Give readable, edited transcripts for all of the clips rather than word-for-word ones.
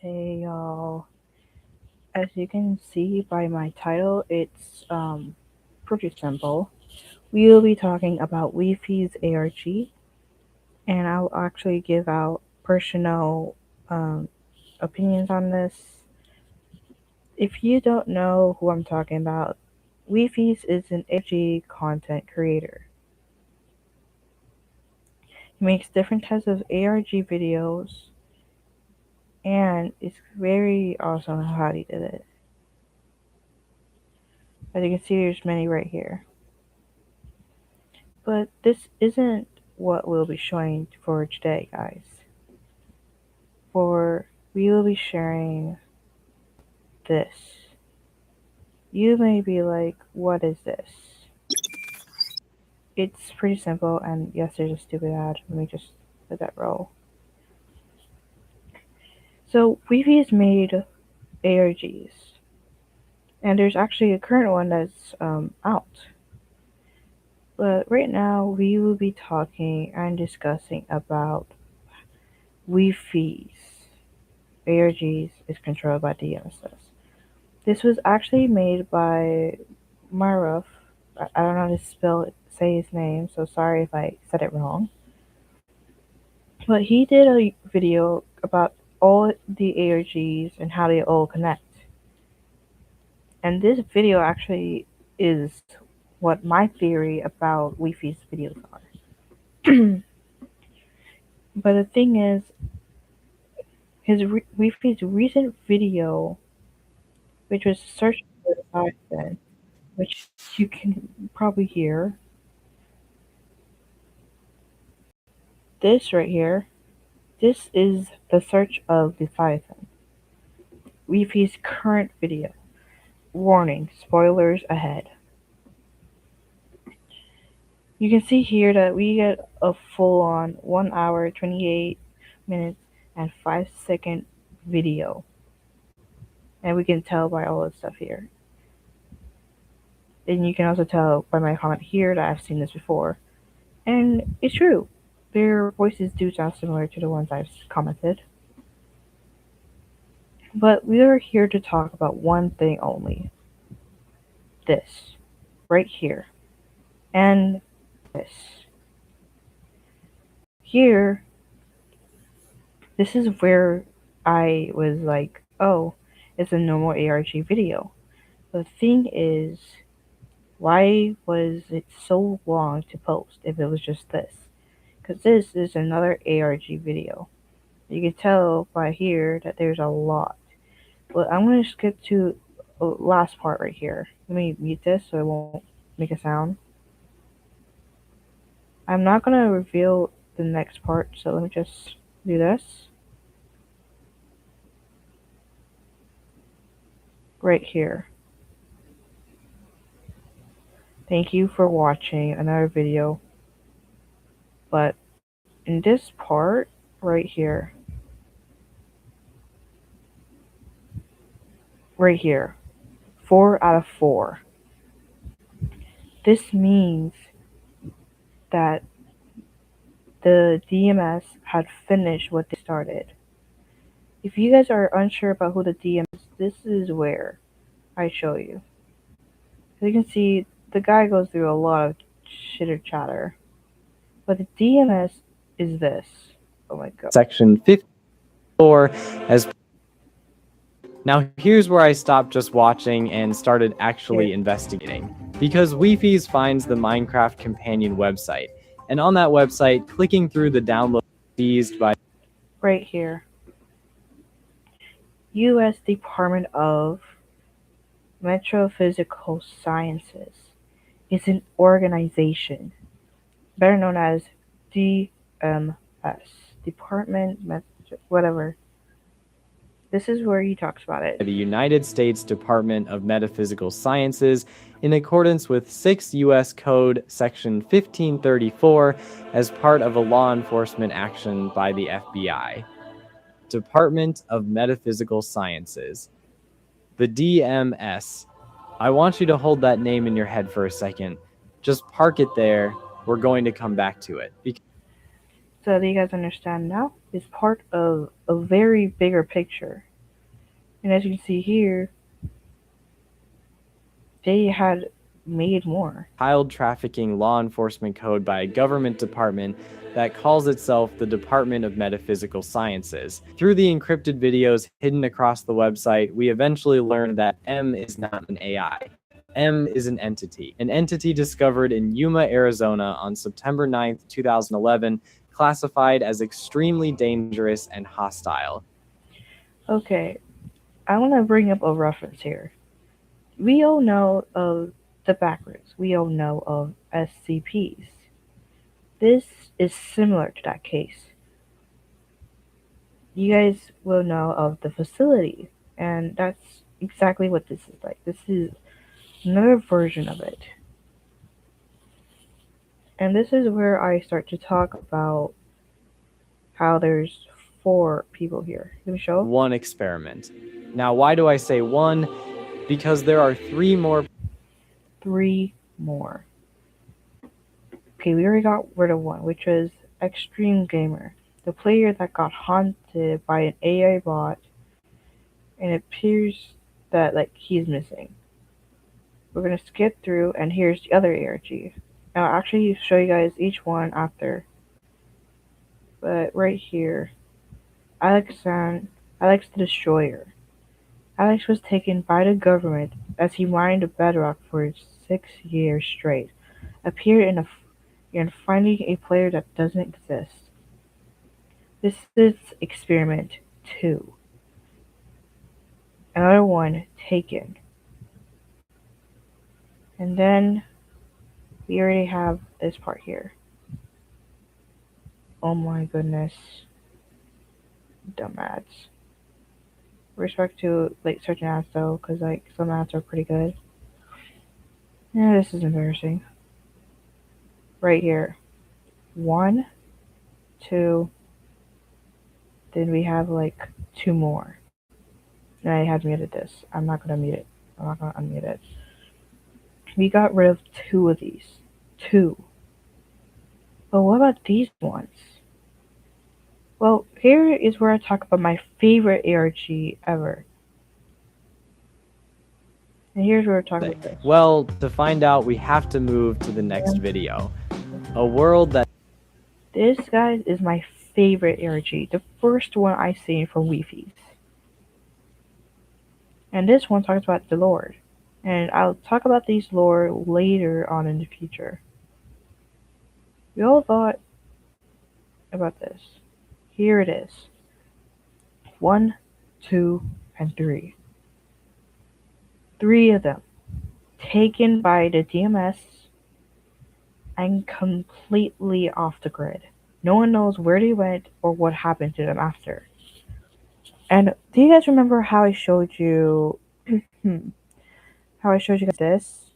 Hey y'all, as you can see by my title, it's pretty simple. We will be talking about Wifies ARG, and I'll actually give out personal um, opinions on this. If you don't know who I'm talking about, Wifies is an ARG content creator. He makes different types of ARG videos, and it's very awesome how he did it. As you can see, there's many right here. But this isn't what we'll be showing for today, guys. For we will be sharing this. You may be like, what is this? It's pretty simple, and yes, there's a stupid ad. Let me just let that roll. So, Wifies made ARGs, and there's actually a current one that's out. But right now, we will be talking and discussing about Wifies. ARGs is controlled by DMSS. This was actually made by Maruf. I don't know how to say his name, so sorry if I said it wrong. But he did a video about all the ARGs and how they all connect. And this video actually is what my theory about Wi-Fi's videos are. But the thing is, Wi-Fi's recent video, which was search for the Python, which you can probably hear, this right here, this is the search of Leviathan. Wifi's current video. Warning, spoilers ahead. You can see here that we get a full-on 1 hour, 28 minutes, and 5-second video. And we can tell by all this stuff here. And you can also tell by my comment here that I've seen this before. And it's true. Their voices do sound similar to the ones I've commented. But we are here to talk about one thing only. This. Right here. And this. Here, this is where I was like, oh, it's a normal ARG video. The thing is, why was it so long to post if it was just this? Because this is another ARG video. You can tell by here that there's a lot. But I'm going to skip to the last part right here. Let me mute this so it won't make a sound. I'm not going to reveal the next part, so let me just do this. Right here. Thank you for watching another video. But in this part right here, 4 out of 4. This means that the DMS had finished what they started. If you guys are unsure about who the DMS is, this is where I show you. As you can see, the guy goes through a lot of chitter chatter. But the DMS is this. Oh my god. Section 54 as now here's where I stopped just watching and started actually investigating. Because Wifies finds the Minecraft companion website. And on that website, clicking through the download seized by right here. U.S. Department of Metaphysical Sciences is an organization, better known as DMS, Department, whatever. This is where he talks about it. The United States Department of Metaphysical Sciences in accordance with 6 U.S. Code Section 1534 as part of a law enforcement action by the FBI. Department of Metaphysical Sciences. The DMS. I want you to hold that name in your head for a second. Just park it there. We're going to come back to it. So do you guys understand now? It's part of a very bigger picture. And as you can see here, they had made more. Child trafficking law enforcement code by a government department that calls itself the Department of Metaphysical Sciences. Through the encrypted videos hidden across the website, we eventually learned that M is not an AI. M is an entity discovered in Yuma, Arizona on September 9th, 2011, classified as extremely dangerous and hostile. Okay, I want to bring up a reference here. We all know of the backwards. We all know of SCPs. This is similar to that case. You guys will know of the facility, and that's exactly what this is like. This is another version of it. And this is where I start to talk about how there's 4 people here. Let me show. One experiment. Now, why do I say one? Because there are 3 more. 3 more. Okay, we already got rid of one, which was Extreme Gamer, the player that got haunted by an AI bot, and it appears that like he's missing. We're gonna skip through, and here's the other ARG. I'll actually show you guys each one after. But right here, Alex the Destroyer. Alex was taken by the government as he mined the bedrock for 6 years straight. Appeared in finding a player that doesn't exist. This is experiment 2. Another one taken. And then we already have this part here. Oh my goodness. Dumb ads. Respect to like certain ads though, because like some ads are pretty good. Yeah, this is embarrassing. Right here. 1, 2, then we have like 2 more. And I had muted this. I'm not gonna mute it. I'm not gonna unmute it. We got rid of 2 of these. 2. But what about these ones? Well, here is where I talk about my favorite ARG ever. And here's where we're talking about this. Well, to find out, we have to move to the next video. A world that. This, guys, is my favorite ARG. The first one I seen from Wifies. And this one talks about the Lord. And I'll talk about these lore later on in the future. We all thought about this. Here it is. 1, 2, and 3. 3 of them taken by the DMS and completely off the grid. No one knows where they went or what happened to them after. And do you guys remember how I showed you guys this?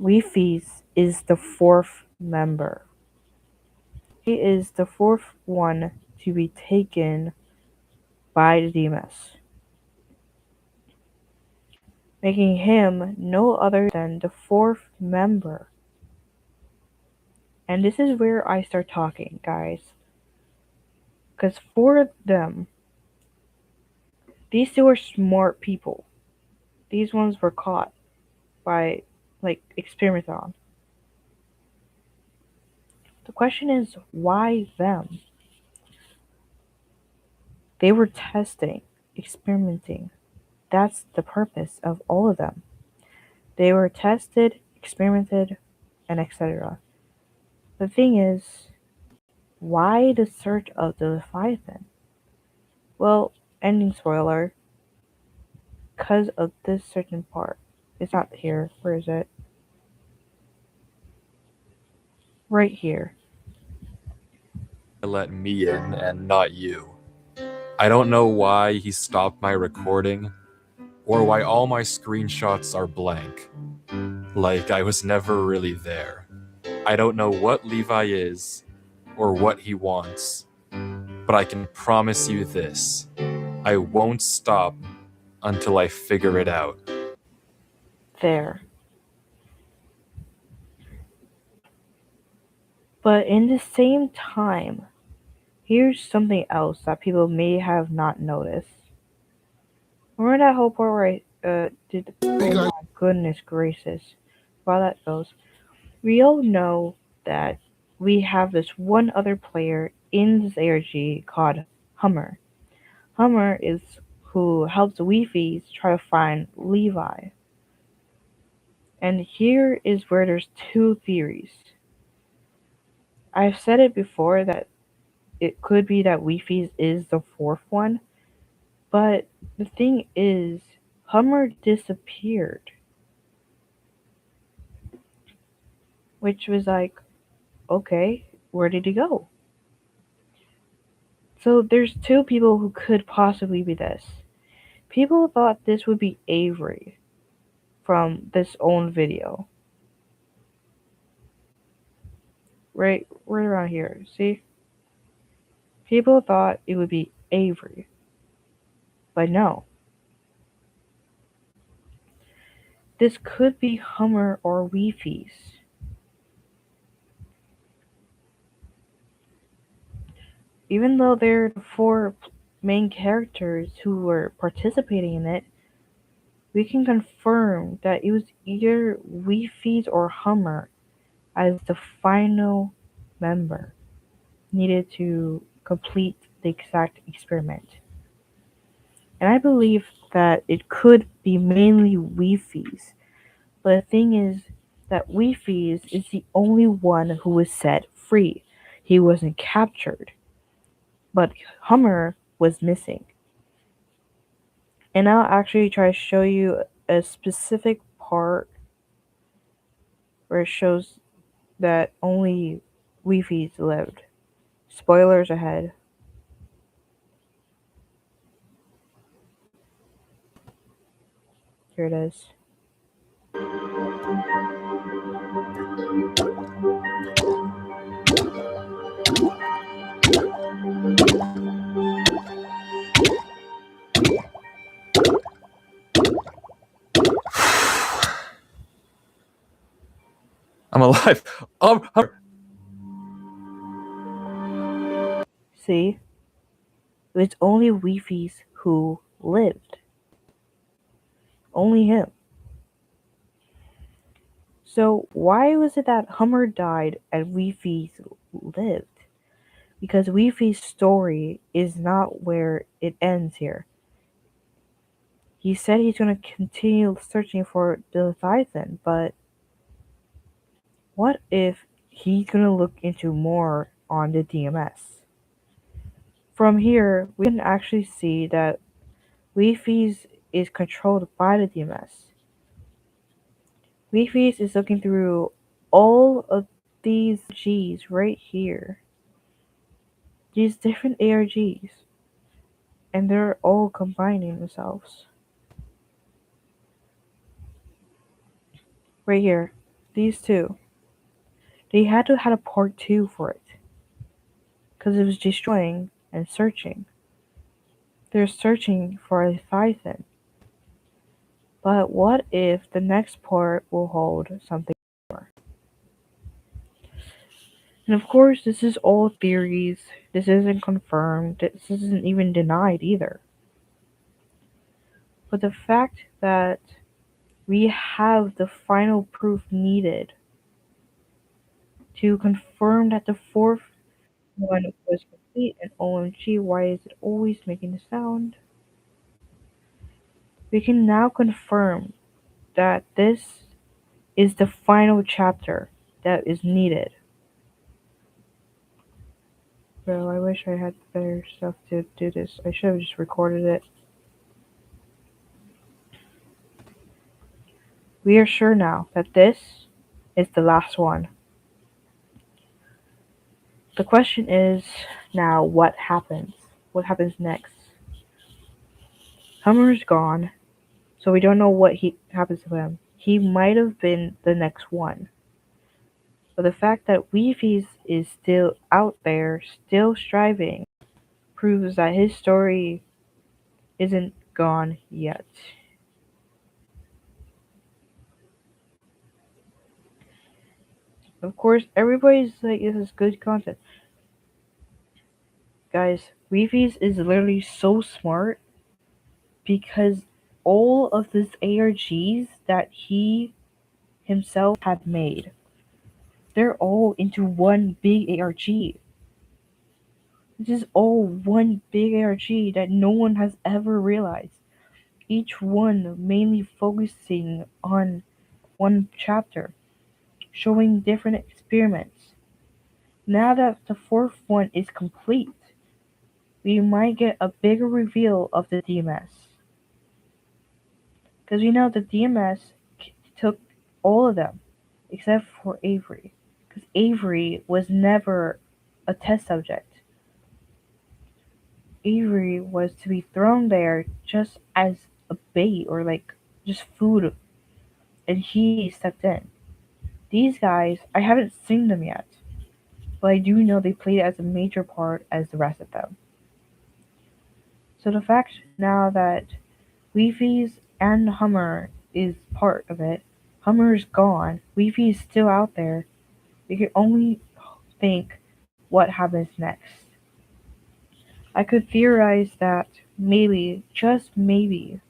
Wifies is the 4th member. He is the 4th one to be taken by the DMS, making him no other than the 4th member. And this is where I start talking, guys. Because for them, these 2 are smart people. These ones were caught by, like, experiments on. The question is, why them? They were testing, experimenting. That's the purpose of all of them. They were tested, experimented, and etc. The thing is, why the search of the Leviathan? Well, ending spoiler, because of this certain part. It's not here. Where is it? Right here. Let me in and not you. I don't know why he stopped my recording, or why all my screenshots are blank. Like I was never really there. I don't know what Levi is, or what he wants, but I can promise you this. I won't stop until I figure it out. There. But in the same time, Here's something else that people may have not noticed. Remember that whole part where I did? Oh my goodness gracious! How that goes. We all know that we have this one other player in this ARG called Hummer. Hummer is who helps Wifies try to find Levi. And here is where there's two theories. I've said it before that it could be that Wifies is the fourth one, but the thing is, Hummer disappeared, which was like, okay, where did he go? So there's two people who could possibly be this. People thought this would be Avery from this own video. Right around here. See? People thought it would be Avery. But no. This could be Hummer or Wifies. Even though they're the four main characters who were participating in it, we can confirm that it was either Wifies or Hummer as the final member needed to complete the exact experiment. And I believe that it could be mainly Wifies. But the thing is that Wifies is the only one who was set free. He wasn't captured. But Hummer was missing. And I'll actually try to show you a specific part where it shows that only Wifies lived. Spoilers ahead. Here it is. I'm alive. See? It's only Wifies who lived. Only him. So why was it that Hummer died and Wifies lived? Because Wifi's story is not where it ends here. He said he's going to continue searching for the Leviathan, but what if he's going to look into more on the DMS? From here, we can actually see that Wifi's is controlled by the DMS. Wifi's is looking through all of these Gs right here. These different ARGs. And they're all combining themselves. Right here. These two. They had to have a part 2 for it. Because it was destroying and searching. They're searching for a Leviathan. But what if the next part will hold something more? And of course, this is all theories. This isn't confirmed. This isn't even denied either. But the fact that we have the final proof needed to confirm that the fourth one was complete, and OMG, why is it always making a sound? We can now confirm that this is the final chapter that is needed. Bro, I wish I had better stuff to do this. I should have just recorded it. We are sure now that this is the last one. The question is now what happens? What happens next? Hummer's gone, so we don't know what happens to him. He might have been the next one. But the fact that Wifies is still out there, still striving, proves that his story isn't gone yet. Of course, everybody's like, this is good content. Guys, Wifies is literally so smart because all of these ARGs that he himself had made, they're all into one big ARG. This is all one big ARG that no one has ever realized. Each one mainly focusing on one chapter, showing different experiments. Now that the fourth one is complete, we might get a bigger reveal of the DMS. Because we know the DMS took all of them except for Avery. Because Avery was never a test subject. Avery was to be thrown there just as a bait or like just food, and he stepped in. These guys, I haven't seen them yet, but I do know they played as a major part as the rest of them. So the fact now that Wifies and Hummer is part of it, Hummer is gone, Wifi is still out there, we can only think what happens next. I could theorize that maybe, just maybe,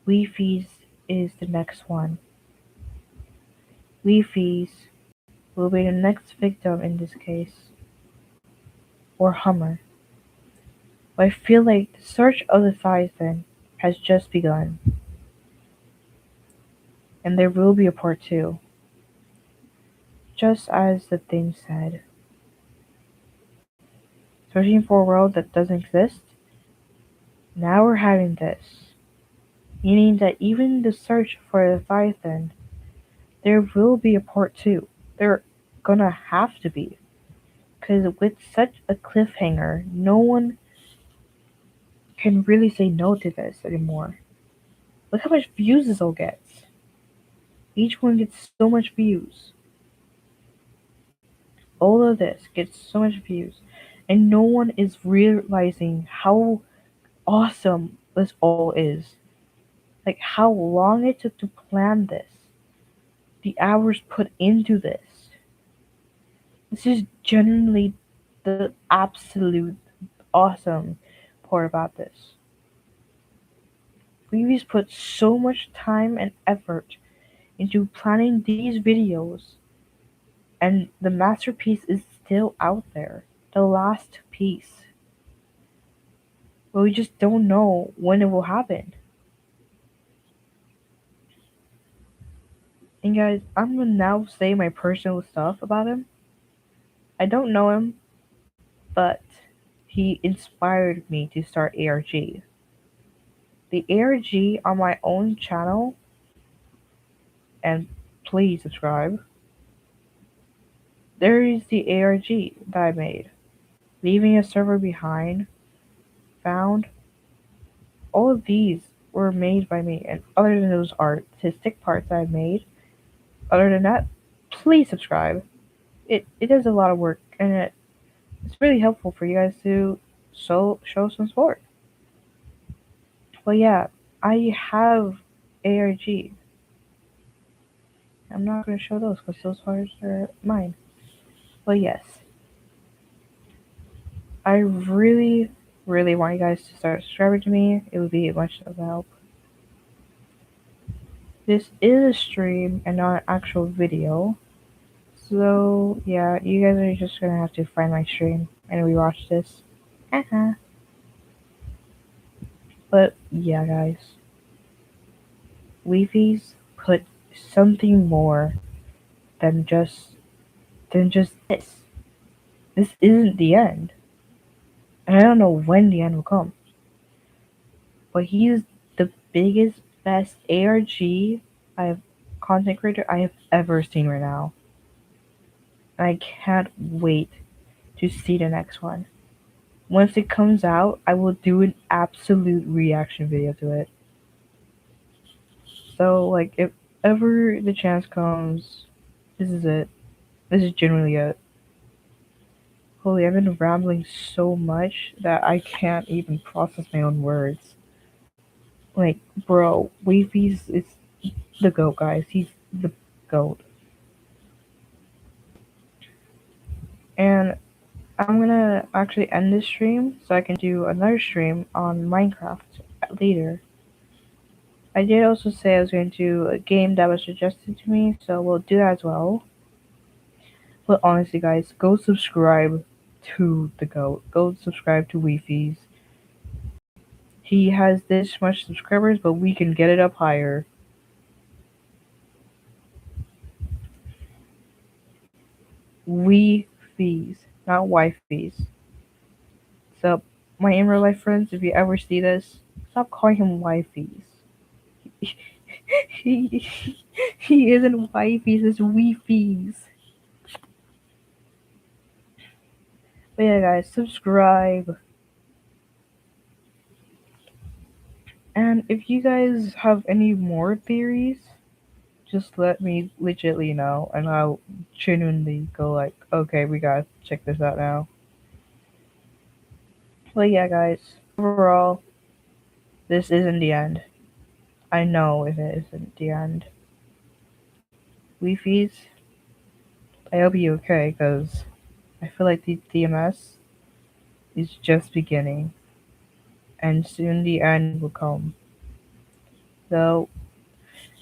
Wifies is the next one. Wifies will be the next victim in this case, or Hummer. But I feel like the search of the Leviathan has just begun, and there will be a part 2, just as the thing said. Searching for a world that doesn't exist? Now we're having this, meaning that even the search for the Leviathan, there will be a part 2. There gonna have to be. Because with such a cliffhanger, no one can really say no to this anymore. Look how much views this all gets. Each one gets so much views. All of this gets so much views. And no one is realizing how awesome this all is. Like how long it took to plan this. The hours put into this. This is genuinely the absolute awesome part about this. We've put so much time and effort into planning these videos, and the masterpiece is still out there. The last piece. But we just don't know when it will happen. And guys, I'm gonna now say my personal stuff about him. I don't know him, but he inspired me to start ARG. The ARG on my own channel, and please subscribe. There is the ARG that I made. Leaving a server behind, found. All of these were made by me, and other than those artistic parts I made, other than that, please subscribe. It does a lot of work, and it's really helpful for you guys to show some support. But yeah, I have ARG. I'm not gonna show those because those parts are mine. But yes, I really, really want you guys to start subscribing to me. It would be much of a help. This is a stream and not an actual video. So yeah, you guys are just gonna have to find my stream and rewatch this. But yeah, guys, Wifies put something more than just this. This isn't the end, and I don't know when the end will come. But he's the biggest, best ARG I have content creator I have ever seen right now. And I can't wait to see the next one. Once it comes out, I will do an absolute reaction video to it. So, like, if ever the chance comes, this is it. This is generally it. Holy, I've been rambling so much that I can't even process my own words. Like, bro, Wifies is the GOAT, guys. He's the GOAT. And I'm gonna actually end this stream so I can do another stream on Minecraft later. I did also say I was going to do a game that was suggested to me, so we'll do that as well. But honestly, guys, go subscribe to the GOAT. Go subscribe to Wifies. He has this much subscribers, but we can get it up higher. Wifies, not Wifeys. So, my in real life friends, if you ever see this, stop calling him Wifeys. he, he isn't Wifeys, it's Wifies. But yeah, guys, subscribe. And if you guys have any more theories, just let me legitly know, and I'll genuinely go like, okay, we gotta check this out now. But yeah, guys, overall, this isn't the end. I know it isn't the end. Wi-Fi's, I hope you're okay, because I feel like the DMS is just beginning, and soon the end will come. So,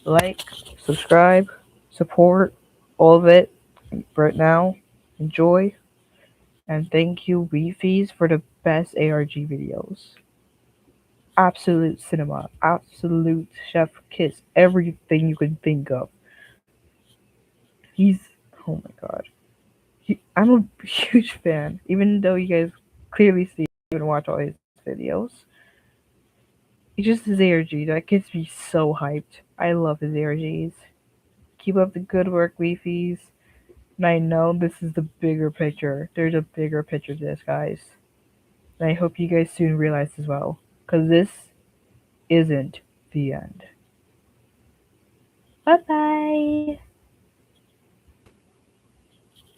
like, subscribe, support, all of it right now. Enjoy, and thank you, Wi-Fi's, for the best ARG videos. Absolute cinema, absolute chef kiss, everything you could think of. He's, oh my god. I'm a huge fan, even though you guys clearly see I even watch all his videos. It's just his ARG that gets me so hyped. I love his ARGs. Keep up the good work, Leafies. And I know this is the bigger picture. There's a bigger picture to this, guys. And I hope you guys soon realize as well. Because this isn't the end. Bye bye!